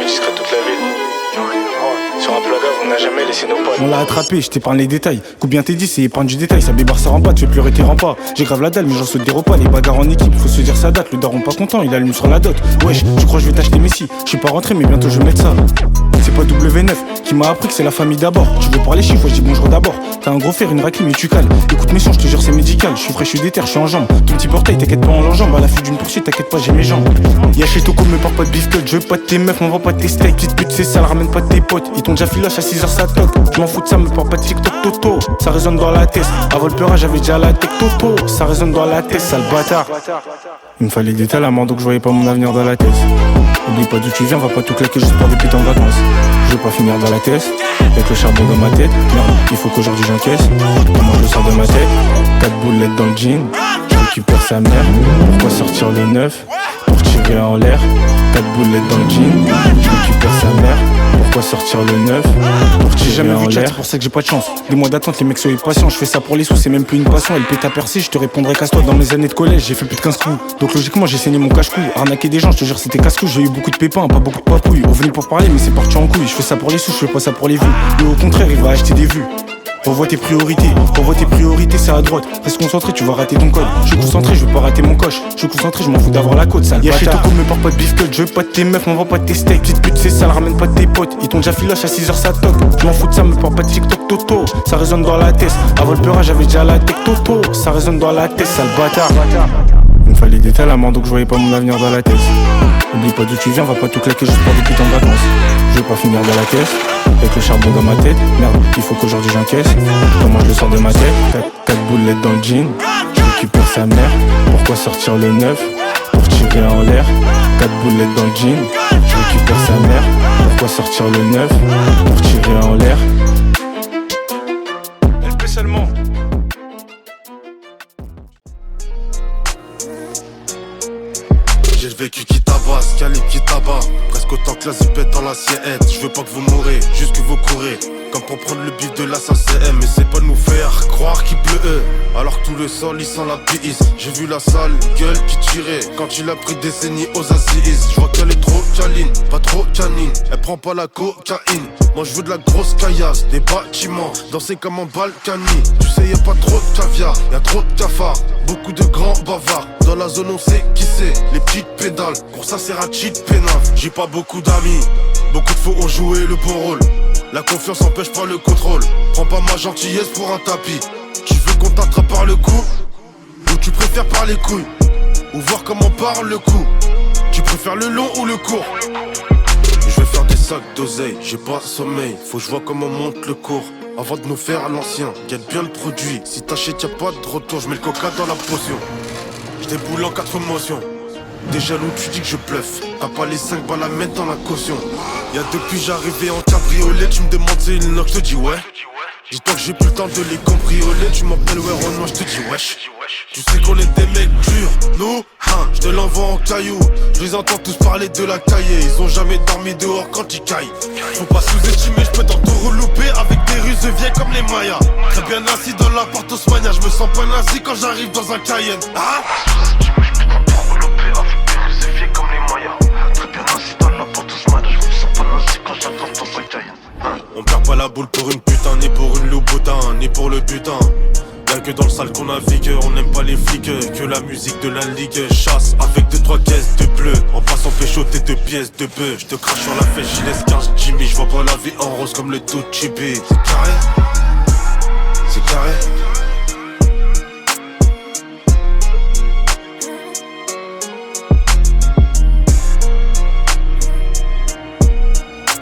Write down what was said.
discret toute la ville. Sur un plat d'œuvre, on n'a jamais laissé nos potes. On l'a attrapé, je t'épargne les détails. Coupe bien tes 10 c'est épargne du détail. Sa bébarre ça rend pas, tu fais pleurer tes remparts. J'ai grave la dalle, mais j'en saute des repas. Les bagarres en équipe, faut se dire ça date. Le daron pas content, il allume sur la dot. Wesh, tu crois que je vais t'acheter Messi? Je suis pas rentré, mais bientôt je vais mettre ça. C'est pas W9 qui m'a appris que c'est la famille d'abord. Tu veux parler chiffres, je dis bonjour d'abord. T'as un gros fer, une raclée, mais tu cales. Écoute mes sons, je te jure, c'est médical. Je suis frais, je suis déter, je suis en jambes. Ton petit portail, t'inquiète pas en l'enjambe. À la fuite d'une poursuite, t'inquiète pas, j'ai mes jambes. Y'a chez Toko, me parle pas de biscuit. Je veux pas de tes meufs, on vend pas de tes steaks. Petite pute, c'est sale, ramène pas de tes potes. Ils t'ont déjà filoche à 6h, ça toque. Je m'en fous de ça, me parle pas de TikTok, Toto. Ça résonne dans la tête. Avant le peurage, j'avais déjà la tech, Toto. Ça résonne dans la tête, sale bâtard. Il me fallait des talaments, donc je voyais pas mon avenir dans la tête. Oublie pas d'où tu viens, va pas tout claquer juste pour des putains de vacances. Je veux pas finir dans la tête, avec le charbon dans ma tête. Merde, il faut qu'aujourd'hui j'encaisse. Comment je le sors de ma tête? 4 boulettes dans le jean, je récupère sa mère. Pourquoi sortir le 9? Pour tirer en l'air. 4 boulettes dans le jean, je récupère sa mère. Pourquoi sortir le 9? Pour tirer jamais en l'air. C'est pour ça que j'ai pas de chance. Des mois d'attente, les mecs soient patients. Je fais ça pour les sous, c'est même plus une passion. Elle pète à percer, je te répondrai casse-toi. Dans mes années de collège, j'ai fait plus de 15 coups. Donc logiquement, j'ai saigné mon cache-cou. Arnaquer des gens, je te jure, c'était casse-cou. J'ai eu beaucoup de pépins, pas beaucoup de papouilles. On venait pour parler, mais c'est parti en couille. Je fais ça pour les sous, je fais pas ça pour les vues. Et au contraire, il va acheter des vues. Revois tes priorités, c'est à droite. Reste concentré, tu vas rater ton code. Je suis concentré, je veux pas rater mon coche. Je suis concentré, je m'en fous d'avoir la côte, sale bâtard. Y'a chez Toko, me parle pas de biscuit. Je veux pas de tes meufs, m'envoie pas de tes steaks. Petite pute, c'est sale, ramène pas de tes potes. Ils t'ont déjà filoche à 6h, ça toque. Je m'en fous de ça, me parle pas de TikTok, Toto. Ça résonne dans la tête. Avant le peurage, j'avais déjà la tech, Toto. Ça résonne dans la tête, sale bâtard. Il me fallait des talaments, donc je voyais pas mon avenir dans la tête. Oublie pas d'où tu viens, va pas tout claquer juste pour des putains de vacances. Je veux pas finir dans la caisse, avec le charbon dans ma tête. Merde, il faut qu'aujourd'hui j'encaisse. Comment je le sors de ma tête? 4 boulettes dans le jean, je récupère sa mère. Pourquoi sortir le 9? Pour tirer en l'air. 4 boulettes dans le jean, je récupère sa mère. Pourquoi sortir le 9? Pour tirer en l'air. LP seulement. J'ai le vécu qui tabasse, Cali qui tabac. Presque autant que la zipette dans l'assiette. Je veux pas que vous mourrez, juste que vous courez. Comme pour prendre le bif de l'assassin. Mais c'est pas de nous faire croire qu'il pleut. Alors que tout le sol il sent la bise. J'ai vu la sale gueule qui tirait quand il a pris des saignées aux assises. Je vois qu'elle est trop câline, pas trop canine. Elle prend pas la cocaïne. Moi je veux de la grosse caillasse, des bâtiments, danser comme en Balkany. Tu sais y'a pas trop de caviar, y'a trop de cafards. Beaucoup de grands bavards. Dans la zone on sait qui c'est, les petites pédales. Pour ça c'est Ratchid pénal. J'ai pas beaucoup d'amis, beaucoup de faux ont joué le bon rôle. La confiance empêche pas le contrôle. Prends pas ma gentillesse pour un tapis. Tu veux qu'on t'attrape par le cou, ou tu préfères par les couilles, ou voir comment parle le coup. Tu préfères le long ou le court? Je vais faire des sacs d'oseille, j'ai pas sommeil. Faut que je vois comment monte le cours. Avant de nous faire à l'ancien, guette bien le produit. Si t'achètes y'a pas de retour, je mets le coca dans la potion. Je déboule en 4 motions. T'es jaloux, tu dis que je bluffe. T'as pas les 5 balles à mettre dans la caution. Y'a depuis j'arrivais en cabriolet. Tu me demandes c'est une loque, je te dis ouais. Dis-toi que j'ai plus le temps de les cambrioler. Tu m'appelles ouais Renoir, je te dis wesh. Tu sais qu'on est des mecs durs, nous hein, je te l'envoie en caillou. Je les entends tous parler de la cahier. Ils ont jamais dormi dehors quand ils caillent. Faut pas sous-estimer, je peux t'en tout relouper. Avec des ruses vieux comme les Mayas. Très bien assis dans l'appart Osmania. Je me sens pas nazi quand j'arrive dans un Cayenne. Ah on perd pas la boule pour une putain, ni pour une loup-boutin, ni pour le butin. Y'a que dans le sale qu'on navigue, on n'aime pas les flics. Que la musique de la ligue chasse avec 2-3 caisses de bleu. En passant péchoter 2 pièces de bœuf. Je te crache sur la fesse, j'y laisse 15 Jimmy. Je vois pas la vie en rose comme le tout chibi. C'est carré.